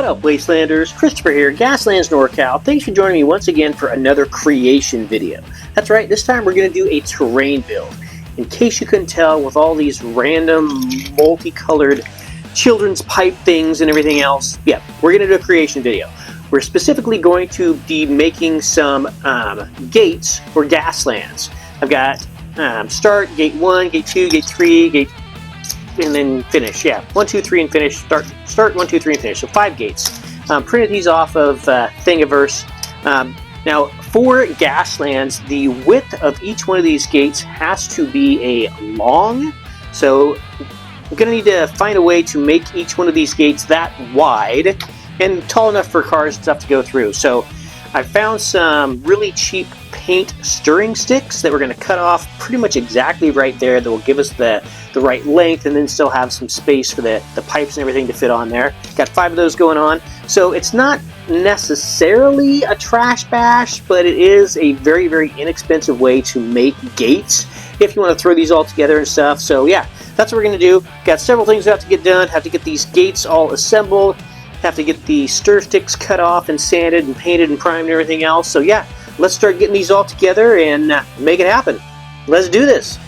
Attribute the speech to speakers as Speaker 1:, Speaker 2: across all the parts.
Speaker 1: What up, Wastelanders? Christopher here, Gaslands NorCal. Thanks for joining me once again for another creation video. That's right, this time we're going to do a terrain build. In case you couldn't tell, with all these random, multicolored children's pipe things and everything else, yeah, we're going to do a creation video. We're specifically going to be making some gates for Gaslands. I've got start, gate 1, gate 2, gate 3, and then finish. Yeah, 1, 2, 3, and finish. Start 1, 2, 3, and finish. So 5 gates. Printed these off of Thingiverse. Now, for Gaslands, the width of each one of these gates has to be a long. So I'm going to need to find a way to make each one of these gates that wide and tall enough for cars and stuff to go through. So I found some really cheap paint stirring sticks that we're going to cut off pretty much exactly right there that will give us the right length and then still have some space for the pipes and everything to fit on there. Got 5 of those going on. So it's not necessarily a trash bash, but it is a very, very inexpensive way to make gates if you want to throw these all together and stuff. So yeah, that's what we're going to do. Got several things we have to get done. Have to get these gates all assembled. Have to get the stir sticks cut off and sanded and painted and primed and everything else. So yeah, let's start getting these all together and make it happen. Let's do this.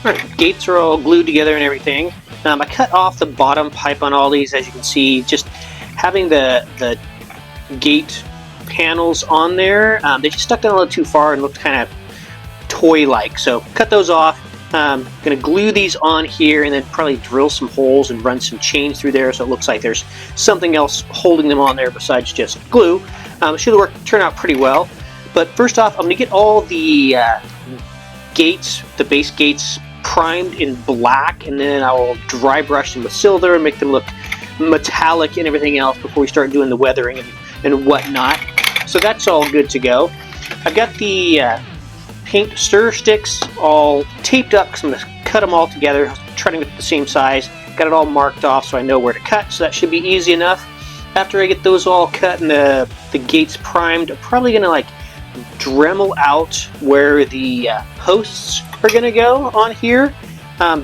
Speaker 1: Alright, gates are all glued together and everything. I cut off the bottom pipe on all these, as you can see. Just having the gate panels on there, they just stuck down a little too far and looked kind of toy-like. So cut those off. I'm going to glue these on here and then probably drill some holes and run some chains through there so it looks like there's something else holding them on there besides just glue. It should turn out pretty well. But first off, I'm going to get all the gates, the base gates, primed in black, and then I will dry brush them with silver and make them look metallic and everything else before we start doing the weathering and whatnot. So that's all good to go. I've got the paint stir sticks all taped up because I'm going to cut them all together, trying to get the same size. Got it all marked off so I know where to cut, so that should be easy enough. After I get those all cut and the gates primed, I'm probably going to like Dremel out where the posts are going to go on here,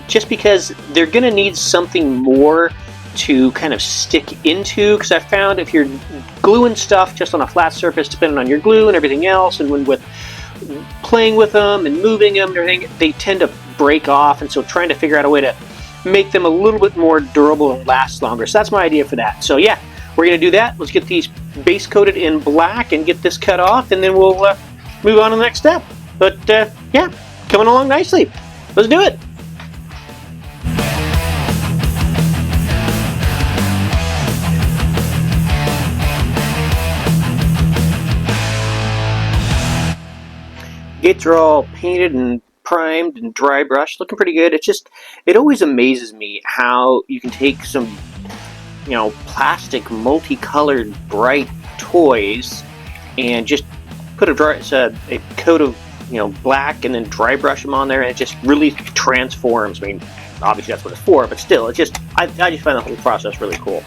Speaker 1: just because they're going to need something more to kind of stick into, because I found if you're gluing stuff just on a flat surface, depending on your glue and everything else, and when with playing with them and moving them and everything, they tend to break off, and so trying to figure out a way to make them a little bit more durable and last longer. So that's my idea for that. So yeah, we're going to do that. Let's get these base coated in black and get this cut off, and then we'll move on to the next step. But yeah, coming along nicely. Let's do it. Gates are all painted and primed and dry brushed, looking pretty good. It's just, it always amazes me how you can take some, you know, plastic multicolored bright toys and just put a coat of, you know, black and then dry brush them on there, and it just really transforms. I mean, obviously that's what it's for, but still, it's just, I just find the whole process really cool.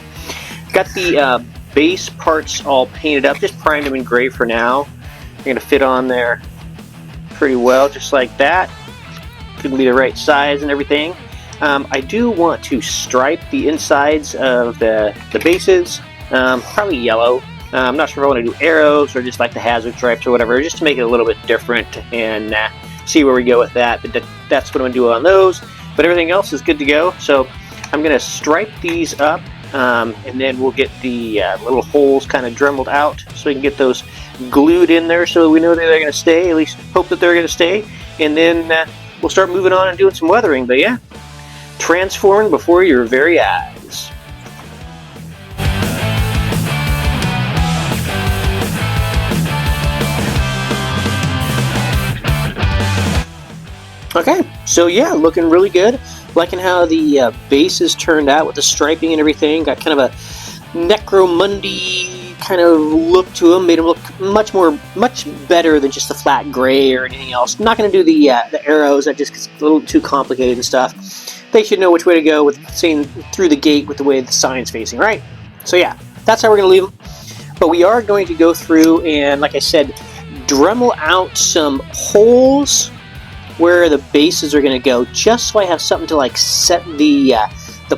Speaker 1: Got the base parts all painted up, just primed them in gray for now. They're going to fit on there pretty well, just like that. It'll be the right size and everything. I do want to stripe the insides of the bases, probably yellow. I'm not sure if I want to do arrows or just like the hazard stripes or whatever, just to make it a little bit different and see where we go with that. But that's what I'm going to do on those. But everything else is good to go. So I'm going to stripe these up, and then we'll get the little holes kind of dremeled out so we can get those glued in there so we know that they're going to stay, at least hope that they're going to stay. And then we'll start moving on and doing some weathering. But yeah, transforming before your very eyes. Okay, so yeah, looking really good. Liking how the bases turned out with the striping and everything. Got kind of a necromundi kind of look to them. Made them look much better than just the flat gray or anything else. I'm not going to do the arrows. That just gets a little too complicated and stuff. They should know which way to go with seeing through the gate with the way the sign's facing, right? So yeah, that's how we're going to leave them. But we are going to go through and, like I said, Dremel out some holes where the bases are going to go, just so I have something to like set the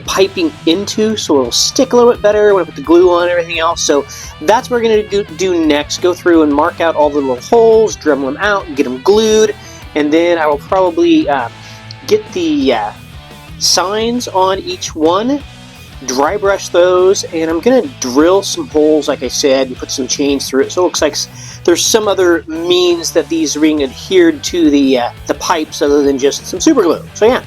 Speaker 1: piping into, so it'll stick a little bit better when I put the glue on and everything else. So that's what we're going to do next. Go through and mark out all the little holes, Dremel them out, and get them glued, and then I will probably get the signs on each one, dry brush those, and I'm going to drill some holes, like I said, and put some chains through it, so it looks like there's some other means that these are being adhered to the pipes other than just some super glue. So yeah,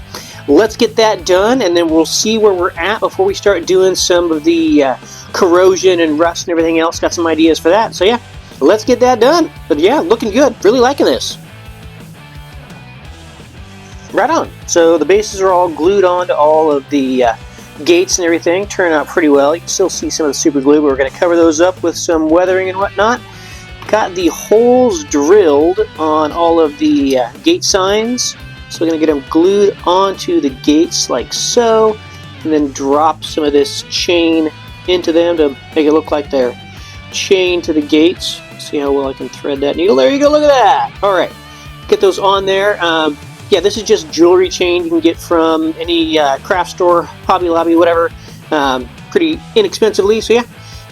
Speaker 1: let's get that done, and then we'll see where we're at before we start doing some of the corrosion and rust and everything else. Got some ideas for that. So yeah, let's get that done. But yeah, looking good. Really liking this. Right on. So the bases are all glued onto all of the gates and everything. Turned out pretty well. You can still see some of the super glue, but we're going to cover those up with some weathering and whatnot. Got the holes drilled on all of the gate signs, so we're going to get them glued onto the gates like so, and then drop some of this chain into them to make it look like they're chained to the gates. See how well I can thread that needle. There you go, look at that. Alright, get those on there. Yeah, this is just jewelry chain you can get from any craft store, Hobby Lobby, whatever, pretty inexpensively. So yeah,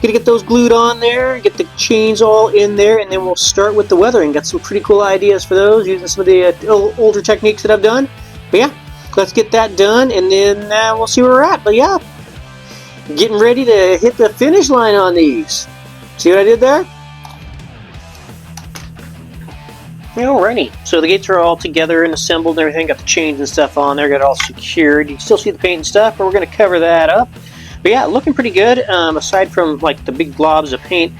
Speaker 1: gonna get those glued on there, get the chains all in there, and then we'll start with the weathering. Got some pretty cool ideas for those, using some of the older techniques that I've done. But yeah, let's get that done, and then we'll see where we're at. But yeah, getting ready to hit the finish line on these. See what I did there? Alrighty, so the gates are all together and assembled and everything. Got the chains and stuff on there, got it all secured. You can still see the paint and stuff, but we're going to cover that up. But yeah, looking pretty good. Aside from like the big globs of paint,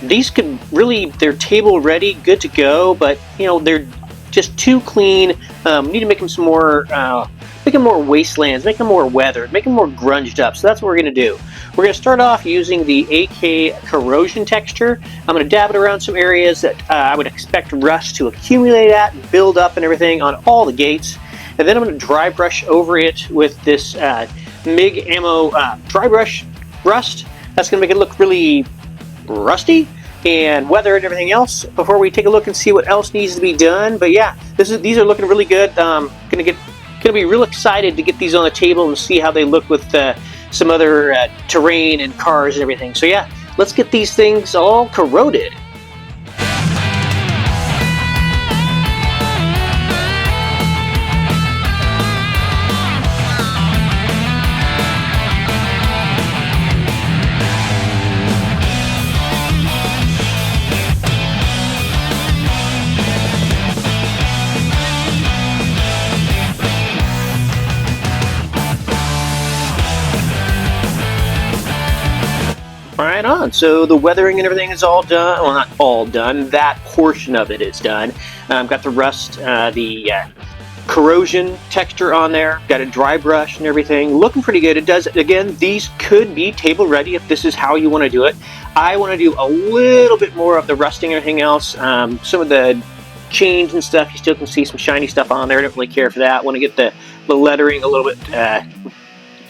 Speaker 1: these could really, they're table ready, good to go, but you know, they're just too clean. Need to make them some more, make them more wastelands, make them more weathered, make them more grunged up. So that's what we're going to do. We're going to start off using the AK Corrosion texture. I'm going to dab it around some areas that I would expect rust to accumulate at and build up and everything on all the gates. And then I'm going to dry brush over it with this MIG ammo dry brush rust. That's going to make it look really rusty and weather and everything else before we take a look and see what else needs to be done. But yeah, these are looking really good. Gonna be real excited to get these on the table and see how they look with some other terrain and cars and everything. So yeah, let's get these things all corroded. Right on. So the weathering and everything is all done. Well, not all done. That portion of it is done. Got the rust, the corrosion texture on there. Got a dry brush and everything. Looking pretty good. It does. Again, these could be table ready if this is how you want to do it. I want to do a little bit more of the rusting and everything else. Some of the chains and stuff, you still can see some shiny stuff on there. I don't really care for that. Want to get the lettering a little bit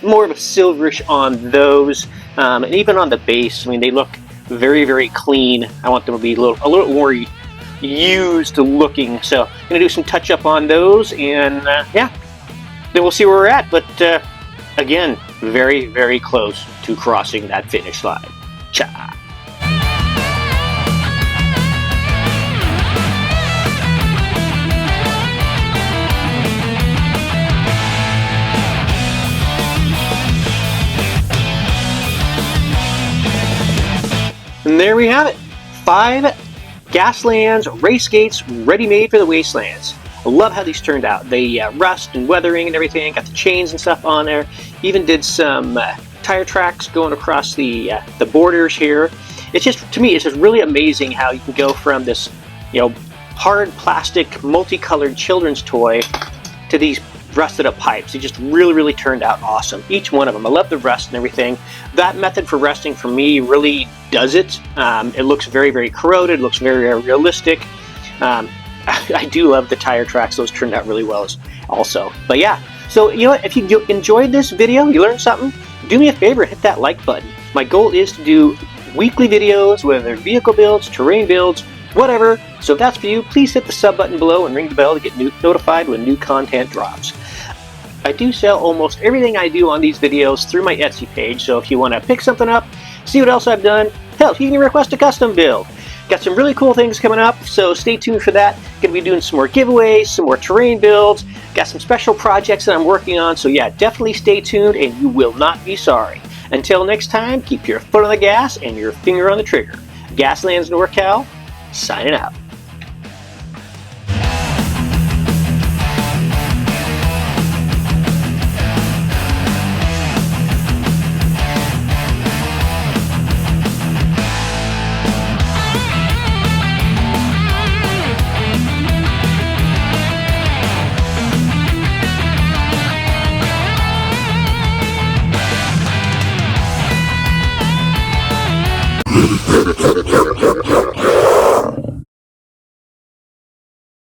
Speaker 1: more of a silverish on those, and even on the base. I mean, they look very, very clean. I want them to be a little more used looking. So I'm gonna do some touch up on those, and yeah, then we'll see where we're at. But again, very, very close to crossing that finish line. Cha. And there we have it. 5 Gaslands race gates ready-made for the wastelands. I love how these turned out. They rust and weathering and everything. Got the chains and stuff on there. Even did some tire tracks going across the borders here. It's just, to me, it's just really amazing how you can go from this, you know, hard plastic multicolored children's toy to these rusted up pipes. They just really turned out awesome. Each one of them. I love the rust and everything. That method for rusting for me really does it. It looks very corroded. It looks very realistic. I do love the tire tracks. Those turned out really well also. But yeah, so you know what? If you enjoyed this video, you learned something, do me a favor, hit that like button. My goal is to do weekly videos, whether they're vehicle builds, terrain builds, whatever. So if that's for you, please hit the sub button below and ring the bell to get notified when new content drops. I do sell almost everything I do on these videos through my Etsy page, so if you want to pick something up, see what else I've done, hell, you can request a custom build. Got some really cool things coming up, so stay tuned for that. Gonna be doing some more giveaways, some more terrain builds, got some special projects that I'm working on, so yeah, definitely stay tuned and you will not be sorry. Until next time, keep your foot on the gas and your finger on the trigger. Gaslands NorCal, signing out.
Speaker 2: Ha ha ha ha!